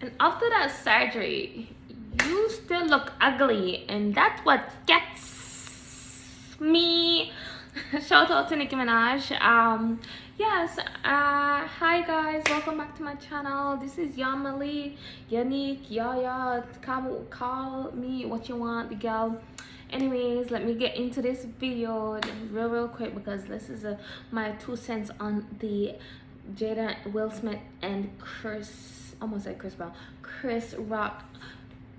And after that surgery, you still look ugly, and that's what gets me. Shout out to Nicki Minaj. Yes. Hi guys, welcome back to my channel. This is Yamali, Yannick, Yaya. Call me what you want, the girl. Anyways, let me get into this video real quick because this is my 2 cents on the Jada, Will Smith, and Chris Rock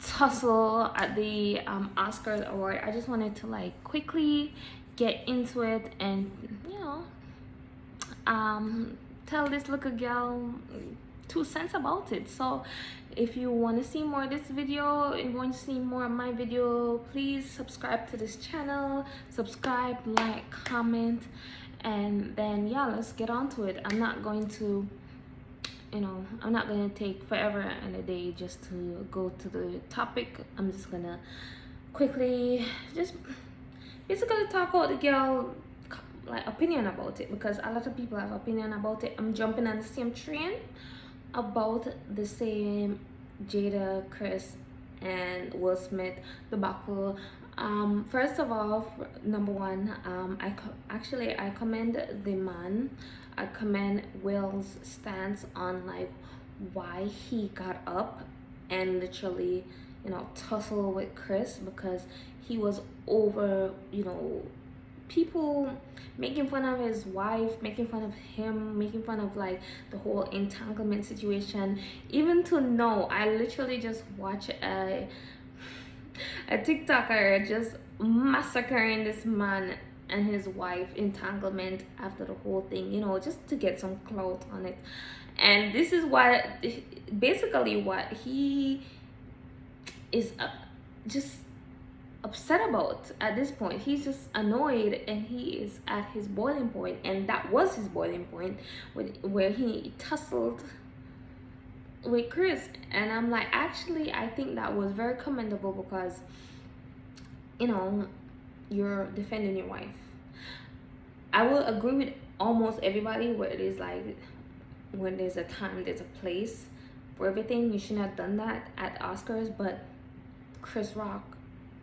tussle at the Oscars award. I just wanted to like quickly get into it and tell this little girl 2 cents about it. So if you want to see more of this video, if you want to see more of my video, please subscribe to this channel, subscribe, like, comment, and then yeah, let's get on to it. I'm not going to take forever and a day just to go to the topic. I'm just gonna quickly just basically talk about the girl like opinion about it, because a lot of people have opinion about it. I'm jumping on the same train about the same Jada, Chris, and Will Smith debacle. First of all, number one, I commend the man. I commend Will's stance on like why he got up and literally tussle with Chris, because he was over people making fun of his wife, making fun of him, making fun of like the whole entanglement situation. Even to know, I literally just watch a TikToker just massacring this man and his wife entanglement after the whole thing, just to get some clout on it. And this is what basically what he is just upset about at this point. He's just annoyed and he is at his boiling point, and that was his boiling point where he tussled with Chris. And I'm like, actually I think that was very commendable, because you're defending your wife. I will agree with almost everybody where it is like, when there's a time, there's a place for everything. You shouldn't have done that at Oscars, but Chris Rock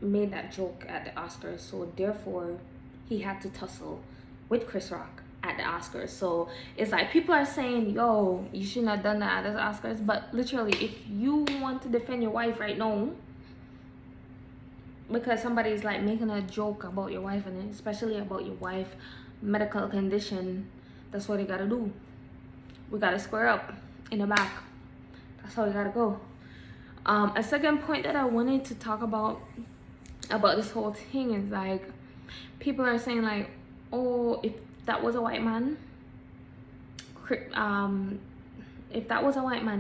made that joke at the Oscars, so therefore he had to tussle with Chris Rock at the Oscars. So it's like people are saying, yo, you shouldn't have done that at the Oscars, but literally if you want to defend your wife right now because somebody is like making a joke about your wife, and especially about your wife medical condition, that's what you gotta do. We gotta square up in the back. That's how we gotta go. A second point that I wanted to talk about this whole thing is like, people are saying like, oh, if that was a white man,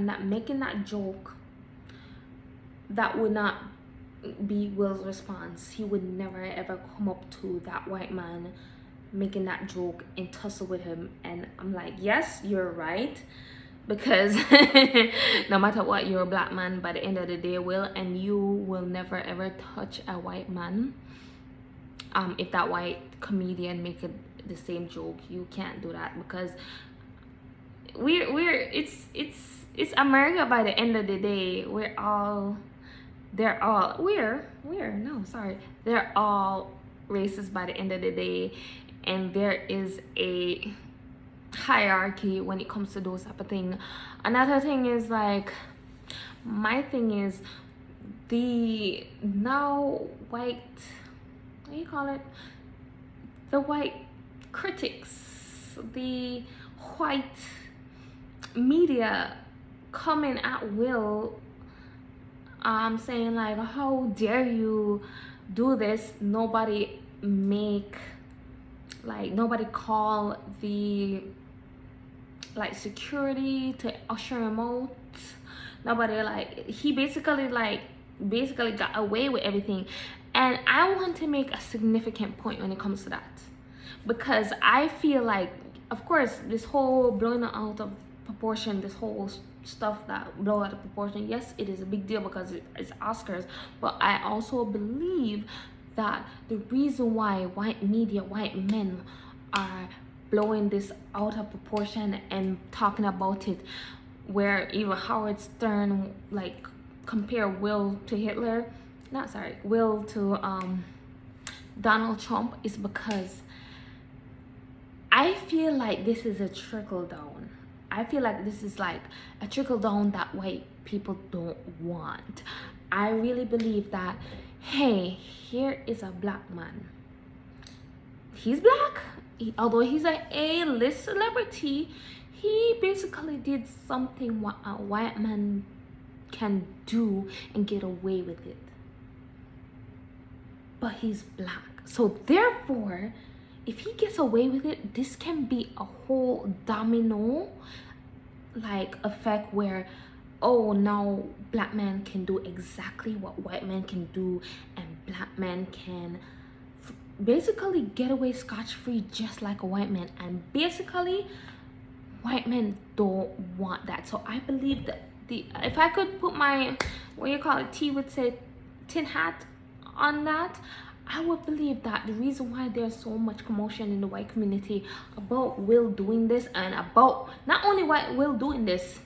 that making that joke, that would not be Will's response. He would never ever come up to that white man making that joke and tussle with him. And I'm like, yes, you're right, because no matter what, you're a black man by the end of the day, Will, and you will never ever touch a white man. If that white comedian make the same joke, you can't do that, because it's America by the end of the day. They're all racist by the end of the day, and there is a hierarchy when it comes to those type of thing. Another thing is like, my thing is the white critics, the white media coming at Will, saying like, how dare you do this? Nobody call the security to usher him out. Nobody he basically got away with everything. And I want to make a significant point when it comes to that, because I feel like, of course, this whole blowing out of proportion, this whole stuff that blow out of proportion, yes, it is a big deal because it's Oscars, but I also believe that the reason why white media, white men are blowing this out of proportion and talking about it where even Howard Stern like compare Will to Hitler, not sorry, Will to Donald Trump, is because I feel like this is a trickle down. I feel like this is like a trickle down that white people don't want. I really believe that, hey, here is a black man. He's black. Although he's an A-list celebrity, he basically did something what a white man can do and get away with it. But he's black. So therefore, if he gets away with it, this can be a whole domino like effect where, oh, now black men can do exactly what white men can do, and black men can basically get away scotch-free just like a white man. And basically white men don't want that. So I believe that if I could put my, what you call it, T would say tin hat on that, I would believe that the reason why there's so much commotion in the white community about Will doing this, and about not only Will doing this,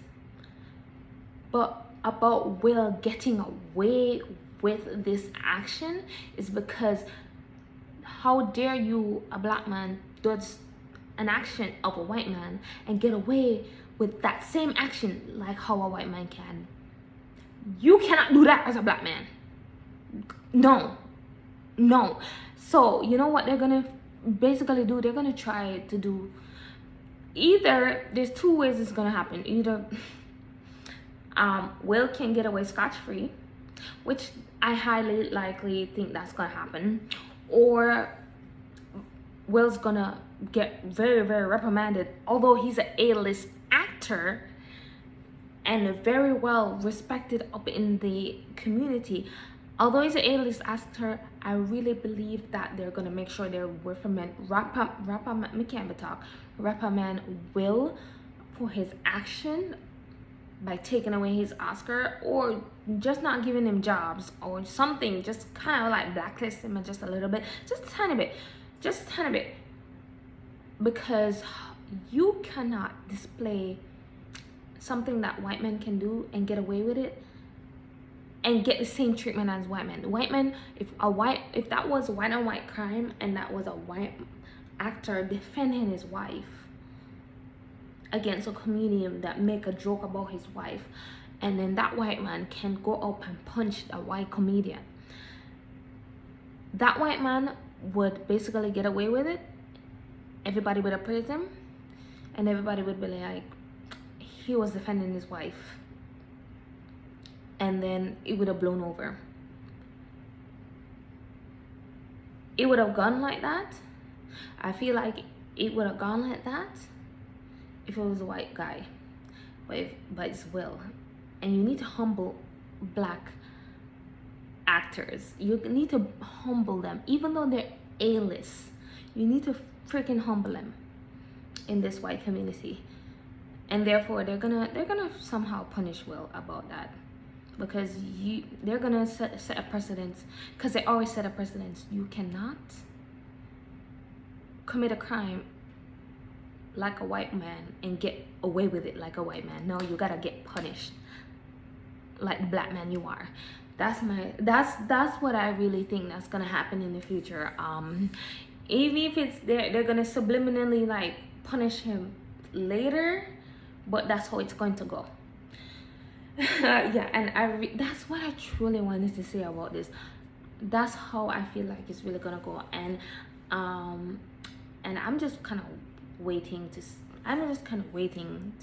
but about Will getting away with this action, is because how dare you, a black man, does an action of a white man and get away with that same action like how a white man can. You cannot do that as a black man. No. So you know what they're gonna basically do? They're gonna try to do, either there's two ways it's gonna happen. Either Will can get away scotch-free, which I highly likely think that's gonna happen, or Will's gonna get very, very reprimanded, although he's an A-list actor and very well respected up in the community. Although he's an A-list actor, I really believe that they're gonna make sure they're reprimand Will for his action by taking away his Oscar, or just not giving him jobs or something, just kind of like blacklist him just a little bit, just a tiny bit, because you cannot display something that white men can do and get away with it and get the same treatment as white men. White men, if that was a white on white crime and that was a white actor defending his wife against a comedian that make a joke about his wife, and then that white man can go up and punch a white comedian, that white man would basically get away with it. Everybody would appraise him, and everybody would be like, he was defending his wife, and then it would have blown over. It would have gone like that. I feel like it would have gone like that if it was a white guy, but it's Will. And you need to humble black actors. You need to humble them, even though they're A-list. You need to freaking humble them in this white community, and therefore they're gonna somehow punish Will about that, because they're gonna set a precedence, because they always set a precedence. You cannot commit a crime like a white man and get away with it like a white man. No, you gotta get punished like the black man you are. That's what I really think that's gonna happen in the future. Even if it's they're gonna subliminally like punish him later, but that's how it's going to go. Yeah, and that's what I truly wanted to say about this. That's how I feel like it's really gonna go. And I'm just kind of waiting to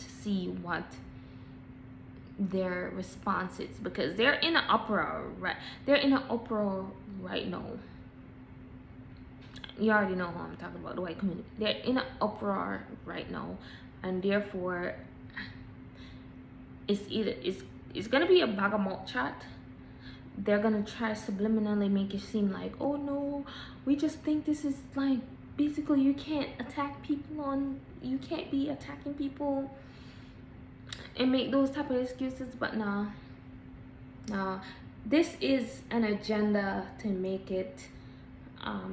see what their response is, because they're in an uproar right now. You already know who I'm talking about, the white community. They're in an uproar right now, and therefore it's gonna be a bag of mouth chat. They're gonna try subliminally make it seem like, oh no, we just think this is like, basically you can't you can't be attacking people and make those type of excuses. But nah, this is an agenda to make it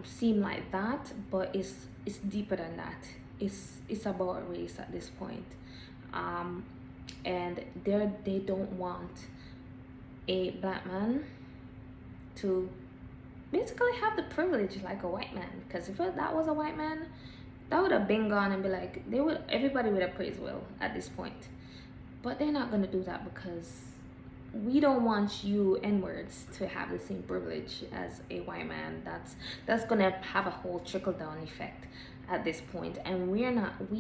seem like that, but it's deeper than that. It's about race at this point. and they don't want a black man to basically have the privilege like a white man. Because if that was a white man, that would have been gone and be like, everybody would have praised Will at this point. But they're not gonna do that because we don't want you N-words to have the same privilege as a white man. That's gonna have a whole trickle-down effect at this point, and we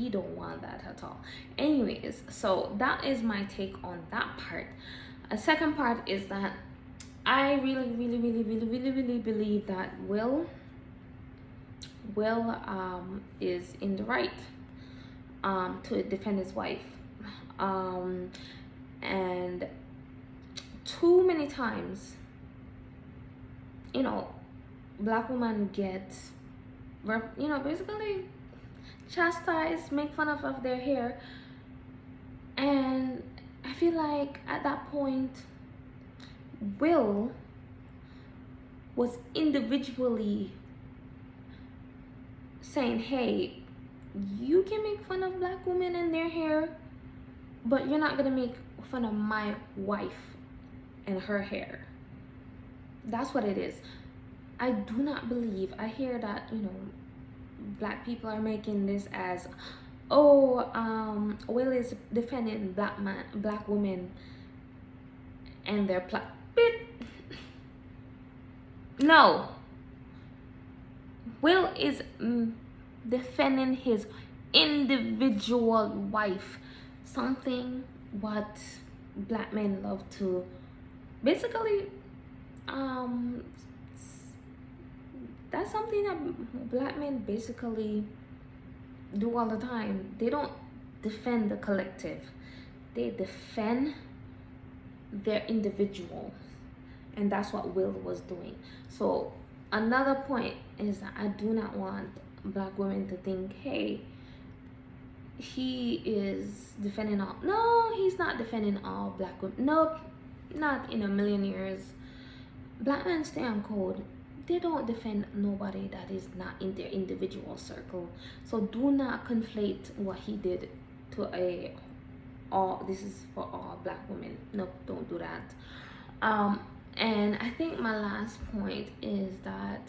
don't want that at all. Anyways, so that is my take on that part. A second part is that I really believe that Will is in the right to defend his wife, and too many times, black women get basically chastised, make fun of their hair, and I feel like at that point Will was individually saying, hey, you can make fun of black women and their hair, but you're not gonna make fun of my wife and her hair. That's what it is. I do not believe, I hear that black people are making this as, Will is defending black women and their no, Will is defending his individual wife, something what black men love to basically that's something that black men basically do all the time. They don't defend the collective, they defend their individual, and that's what Will was doing. So another point is that I do not want black women to think, hey, he is defending all. No, he's not defending all black women. Nope, not in a million years. Black men stay on code. They don't defend nobody that is not in their individual circle. So do not conflate what he did to this is for all black women. Nope, don't do that. And I think my last point is that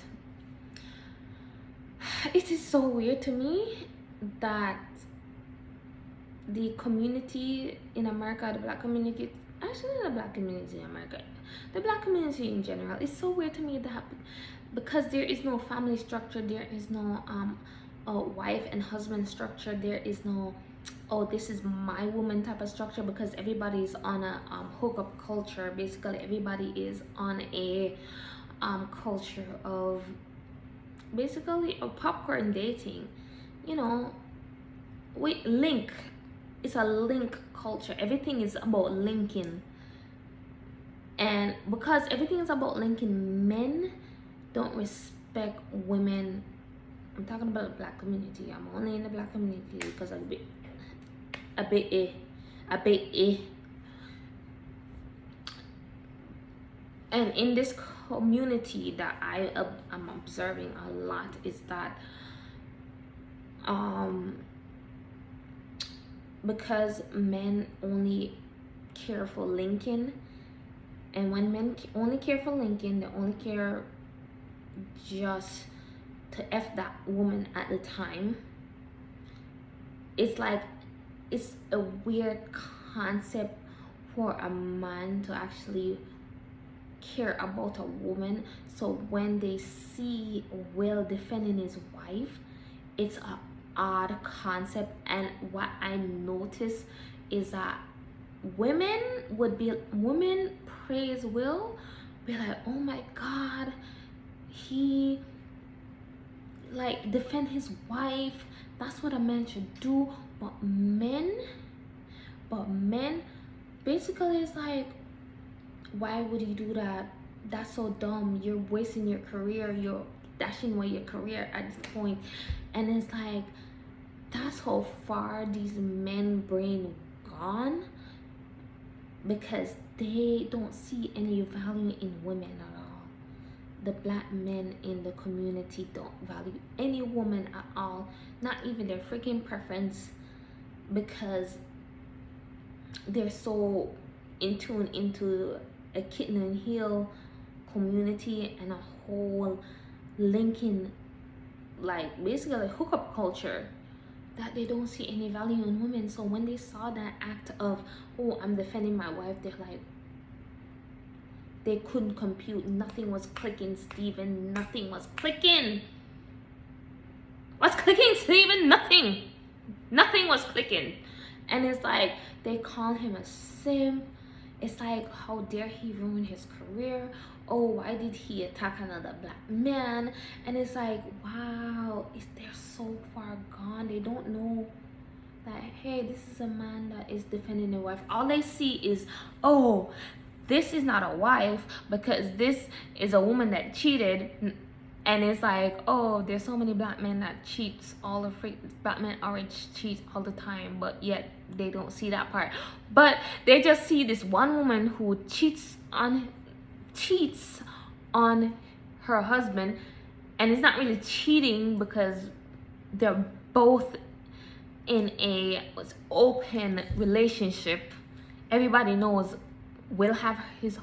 it is so weird to me that the community in America, the black community, actually the black community in America, the black community in general, is so weird to me that because there is no family structure, there is no wife and husband structure, there is no this is my woman type of structure, because everybody is on a hookup culture. Basically everybody is on a culture of basically a popcorn dating. It's a link culture. Everything is about linking, and because everything is about linking, men don't respect women. I'm talking about the black community. I'm only in the black community because I'm a bit. And in this community that I'm observing a lot is that because men only care for linking, and when men only care for linking, they only care just to F that woman at the time. It's like it's a weird concept for a man to actually care about a woman. So when they see Will defending his wife, it's a odd concept. And what I notice is that women praise Will, be like, oh my god, he like defend his wife, that's what a man should do. But men basically is like, why would you do that? That's so dumb. You're wasting your career, you're dashing away your career at this point. And it's like, that's how far these men brain gone, because they don't see any value in women at all. The black men in the community don't value any woman at all, not even their freaking preference, because they're so in tune into a kitten and heel community and a whole linking, like basically hookup culture, that they don't see any value in women. So when they saw that act of, oh, I'm defending my wife, they're like, they couldn't compute. Nothing was clicking, Steven. Nothing was clicking. What's clicking, Steven? Nothing was clicking. And it's like, they call him a simp. It's like, how dare he ruin his career? Oh, why did he attack another black man? And it's like, wow, they're so far gone. They don't know that, hey, this is a man that is defending a wife. All they see is, oh, this is not a wife because this is a woman that cheated. And it's like, oh, there's so many black men that cheats. All the black men always cheat all the time, but yet they don't see that part. But they just see this one woman who cheats on her husband, and it's not really cheating because they're both in a open relationship. Everybody knows Will have his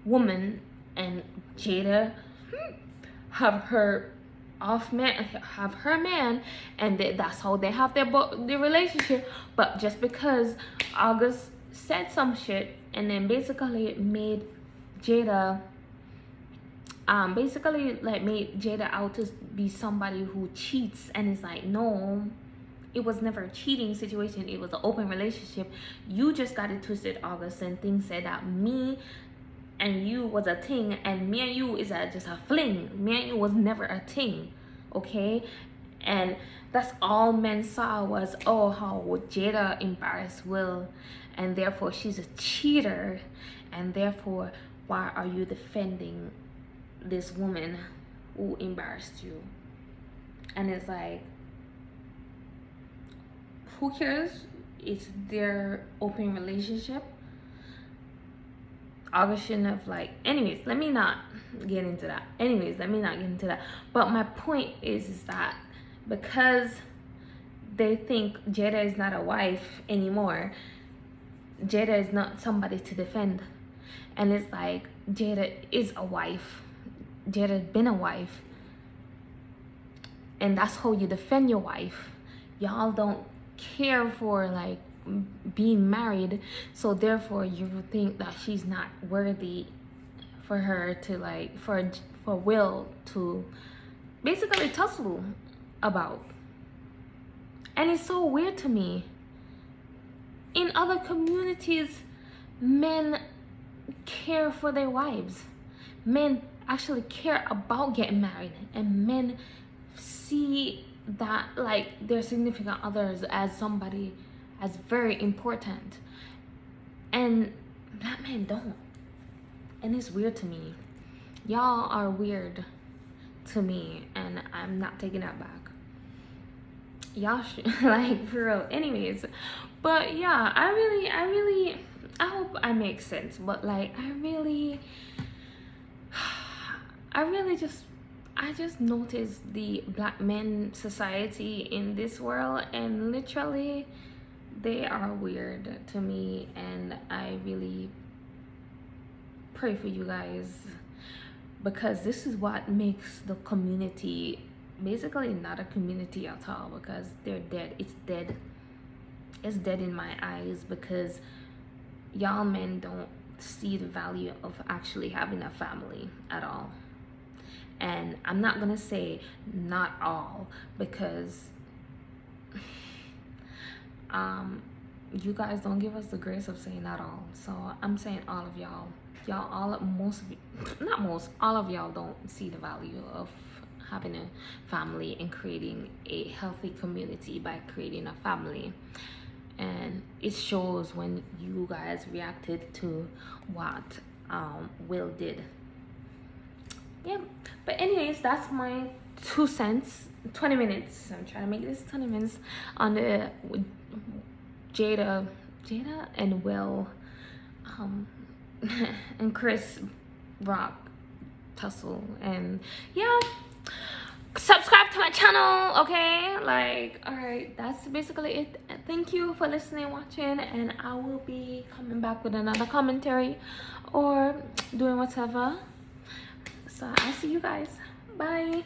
woman, and Jada have her man, and that's how they have their relationship. But just because August said some shit and then basically made Jada made Jada out to be somebody who cheats, and it's like, no, it was never a cheating situation. It was an open relationship. You just got it twisted, August, and things said that me and you was a thing, and me and you is just a fling. Me and you was never a thing, okay? And that's all men saw was, oh, how Jada embarrassed Will, and therefore she's a cheater, and therefore why are you defending this woman who embarrassed you? And it's like, who cares? It's their open relationship. August shouldn't have, like, anyways, let me not get into that. But my point is that because they think Jada is not a wife anymore, Jada is not somebody to defend. And it's like, Jada is a wife. Jada's been a wife. And that's how you defend your wife. Y'all don't care for, like, being married, so therefore you think that she's not worthy for her to, like, for Will to basically tussle about. And it's so weird to me. In other communities, men care for their wives. Men actually care about getting married, and men see that, like, their significant others as somebody as very important, and black men don't. And it's weird to me. Y'all are weird to me, and I'm not taking that back. Y'all should, like, for real. Anyways, but yeah, I hope I make sense. But like, I just noticed the black men society in this world, and literally they are weird to me, and I really pray for you guys, because this is what makes the community basically not a community at all, because they're dead. It's dead in my eyes, because y'all men don't see the value of actually having a family at all. And I'm not gonna say not all, because you guys don't give us the grace of saying not all. So I'm saying all of y'all. All of y'all don't see the value of having a family and creating a healthy community by creating a family. And it shows when you guys reacted to what Will did. Yeah, but anyways, that's my 2 cents. 20 minutes. I'm trying to make this 20 minutes on the Jada and Will and Chris Rock tussle. And yeah, subscribe to my channel, okay? Like, all right, that's basically it. thank you for listening, watching, and I will be coming back with another commentary or doing whatever. So I'll see you guys. Bye.